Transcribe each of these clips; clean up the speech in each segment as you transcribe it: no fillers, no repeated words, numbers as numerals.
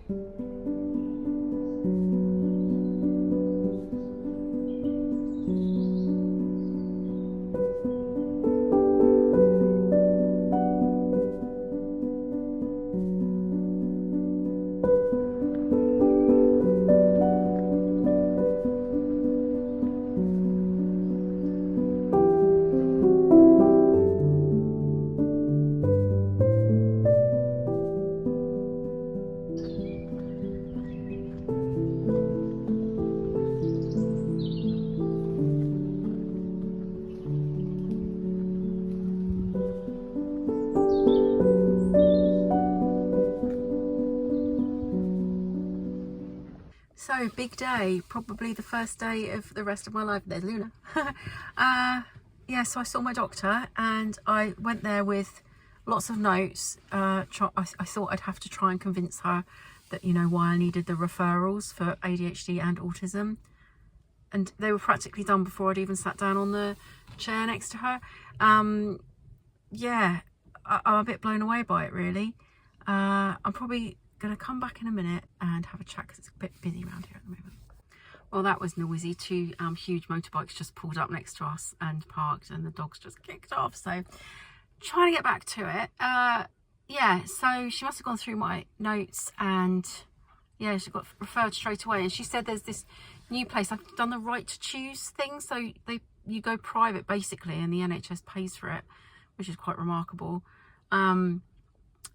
So, big day, probably the first day of the rest of my life. There's Luna. Yeah, so I saw my doctor and I went there with lots of notes. I thought I'd have to try and convince her that, you know, why I needed the referrals for ADHD and autism. And they were practically done before I'd even sat down on the chair next to her. Yeah, I'm a bit blown away by it, really. I'm probably going to come back in a minute and have a chat because it's a bit busy around here at the moment. Well, that was noisy. Two huge motorbikes just pulled up next to us and parked, and the dogs just kicked off. So trying to get back to it. Yeah, so she must have gone through my notes, and yeah, she got referred straight away. And she said there's this new place. I've done the right to choose thing, so you go private basically, and the NHS pays for it, which is quite remarkable.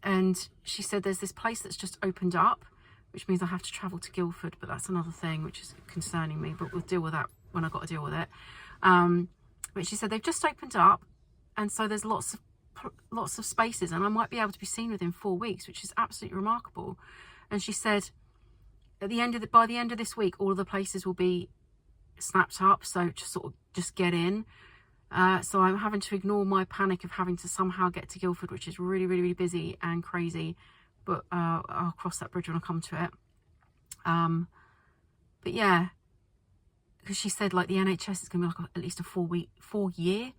And she said there's this place that's just opened up, which means I have to travel to Guildford, but that's another thing which is concerning me, but we'll deal with that when I've got to deal with it. But she said they've just opened up, and so there's lots of spaces, and I might be able to be seen within 4 weeks, which is absolutely remarkable. And she said at the end of by the end of this week, all of the places will be snapped up, so just get in. So I'm having to ignore my panic of having to somehow get to Guildford, which is really, really, really busy and crazy. But I'll cross that bridge when I come to it. But yeah, because she said like the NHS is going to be like at least a 4-year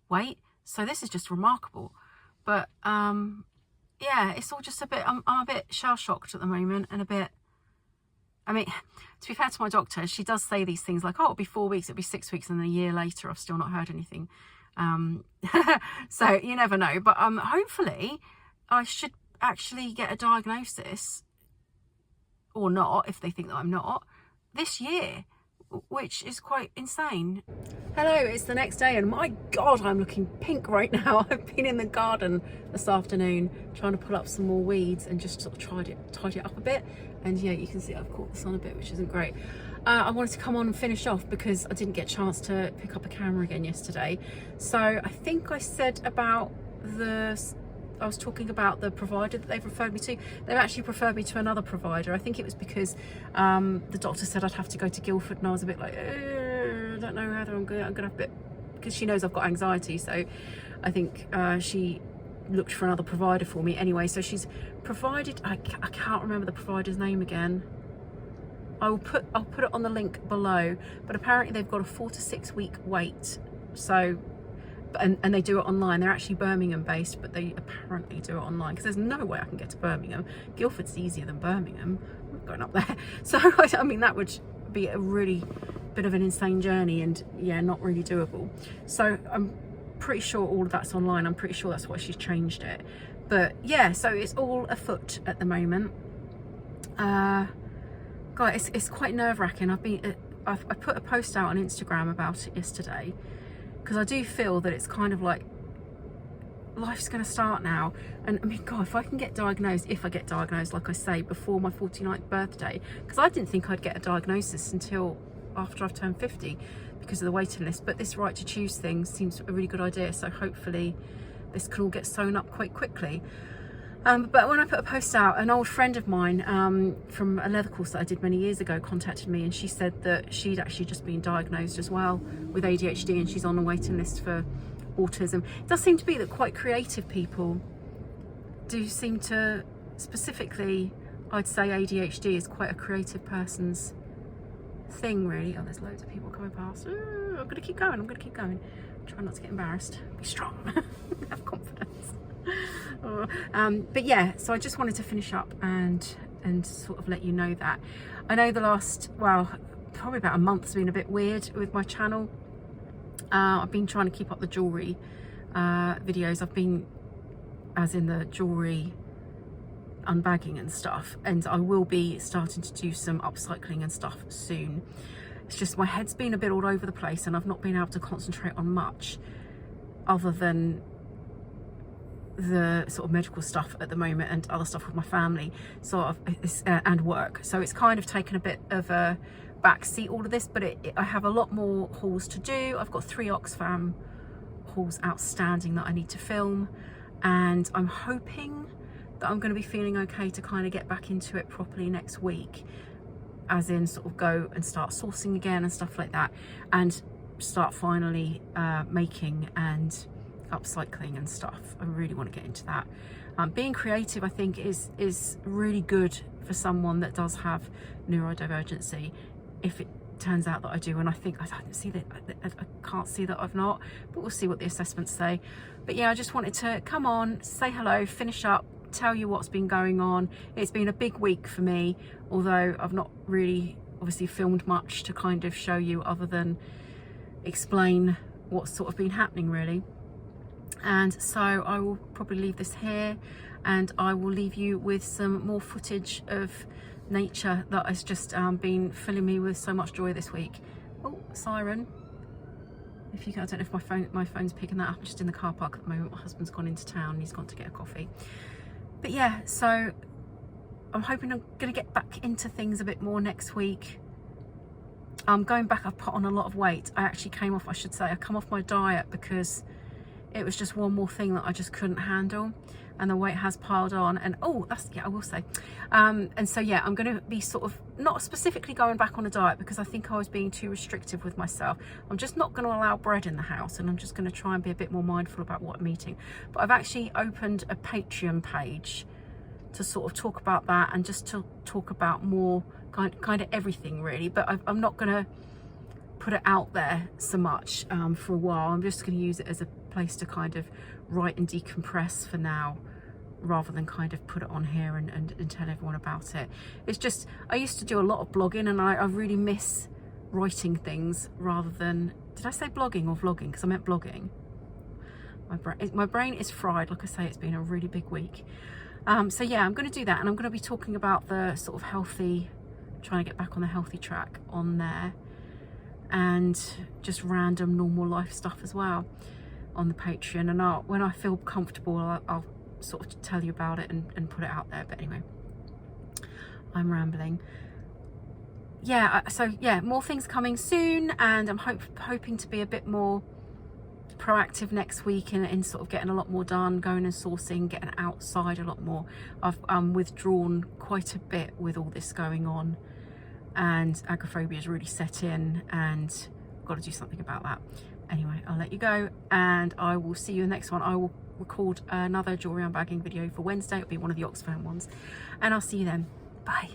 wait. So this is just remarkable. But yeah, it's all just a bit, I'm a bit shell-shocked at the moment, and a bit, I mean, to be fair to my doctor, she does say these things like, oh, it'll be 4 weeks, it'll be 6 weeks, and then a year later, I've still not heard anything. So you never know. But hopefully I should actually get a diagnosis, or not, if they think that I'm not, this year, which is quite insane. Hello, it's the next day, and my God, I'm looking pink right now. I've been in the garden this afternoon trying to pull up some more weeds and just sort of tidy it up a bit. And yeah, you can see I've caught the sun a bit, which isn't great. I wanted to come on and finish off because I didn't get a chance to pick up a camera again yesterday. So I think I said about I was talking about the provider that they've referred me to. They've actually referred me to another provider. I think it was because the doctor said I'd have to go to Guildford, and I was a bit like, I don't know whether I'm gonna have a bit, because she knows I've got anxiety. So I think she looked for another provider for me anyway. So she's provided, I can't remember the provider's name again. I'll put it on the link below. But apparently they've got a 4 to 6 week wait. So. And they do it online. They're actually Birmingham based, but they apparently do it online, because there's no way I can get to Birmingham. Guildford's easier than Birmingham. I'm not going up there. So I mean, that would be a really bit of an insane journey, and yeah, not really doable. So I'm pretty sure all of that's online. I'm pretty sure that's why she's changed it. But yeah, so it's all afoot at the moment. God, it's quite nerve-wracking. I put a post out on Instagram about it yesterday, because I do feel that it's kind of like life's going to start now. And I mean, God, if I get diagnosed, like I say, before my 49th birthday, because I didn't think I'd get a diagnosis until after I've turned 50 because of the waiting list. But this right to choose thing seems a really good idea. So hopefully this can all get sewn up quite quickly. But when I put a post out, an old friend of mine from a leather course that I did many years ago contacted me, and she said that she'd actually just been diagnosed as well with ADHD, and she's on a waiting list for autism. It does seem to be that quite creative people do seem to, specifically, I'd say ADHD is quite a creative person's thing, really. Oh, there's loads of people coming past. Ooh, I'm gonna keep going, Try not to get embarrassed. Be strong. Have confidence. But yeah, so I just wanted to finish up and and sort of let you know that. I know the last, well, probably about a month has been a bit weird with my channel. I've been trying to keep up the jewellery videos. I've been, as in the jewellery unbagging and stuff, and I will be starting to do some upcycling and stuff soon. It's just my head's been a bit all over the place and I've not been able to concentrate on much other than the sort of medical stuff at the moment and other stuff with my family, so and work. So it's kind of taken a bit of a backseat, all of this, but I have a lot more hauls to do. I've got 3 Oxfam hauls outstanding that I need to film, and I'm hoping that I'm going to be feeling okay to kind of get back into it properly next week, as in sort of go and start sourcing again and stuff like that, and start finally making and upcycling and stuff. I really want to get into that. Being creative, I think, is really good for someone that does have neurodivergency, if it turns out that I do, and I think I don't see that, I can't see that I've not, but we'll see what the assessments say. But yeah, I just wanted to come on, say hello, finish up, tell you what's been going on. It's been a big week for me, although I've not really obviously filmed much to kind of show you other than explain what's sort of been happening really. And so I will probably leave this here, and I will leave you with some more footage of nature that has just been filling me with so much joy this week. Oh, siren. If you can, I don't know if my phone's picking that up. I'm just in the car park at the moment. My husband's gone into town and he's gone to get a coffee. But yeah, so I'm hoping I'm going to get back into things a bit more next week. Going back, I've put on a lot of weight. I actually came off, I should say, I come off my diet because it was just one more thing that I just couldn't handle, and the weight has piled on. And oh, that's, yeah, I will say. And so yeah, I'm going to be sort of not specifically going back on a diet because I think I was being too restrictive with myself. I'm just not going to allow bread in the house, and I'm just going to try and be a bit more mindful about what I'm eating. But I've actually opened a Patreon page to sort of talk about that, and just to talk about more kind of everything really. But I'm not going to put it out there so much for a while. I'm just going to use it as a place to kind of write and decompress for now, rather than kind of put it on here and tell everyone about it. It's just, I used to do a lot of blogging, and I really miss writing things rather than, did I say blogging or vlogging? Because I meant blogging. My brain is fried. Like I say, it's been a really big week. So yeah, I'm going to do that, and I'm going to be talking about the sort of healthy, trying to get back on the healthy track on there, and just random normal life stuff as well on the Patreon. And when I feel comfortable, I'll sort of tell you about it and put it out there. But anyway, I'm rambling. Yeah, so yeah, more things coming soon, and I'm hoping to be a bit more proactive next week in sort of getting a lot more done, going and sourcing, getting outside a lot more. I've withdrawn quite a bit with all this going on, and agoraphobia has really set in, and I've got to do something about that. Anyway, I'll let you go, and I will see you in the next one. I will record another jewellery unbagging video for Wednesday. It'll be one of the Oxfam ones, and I'll see you then. Bye.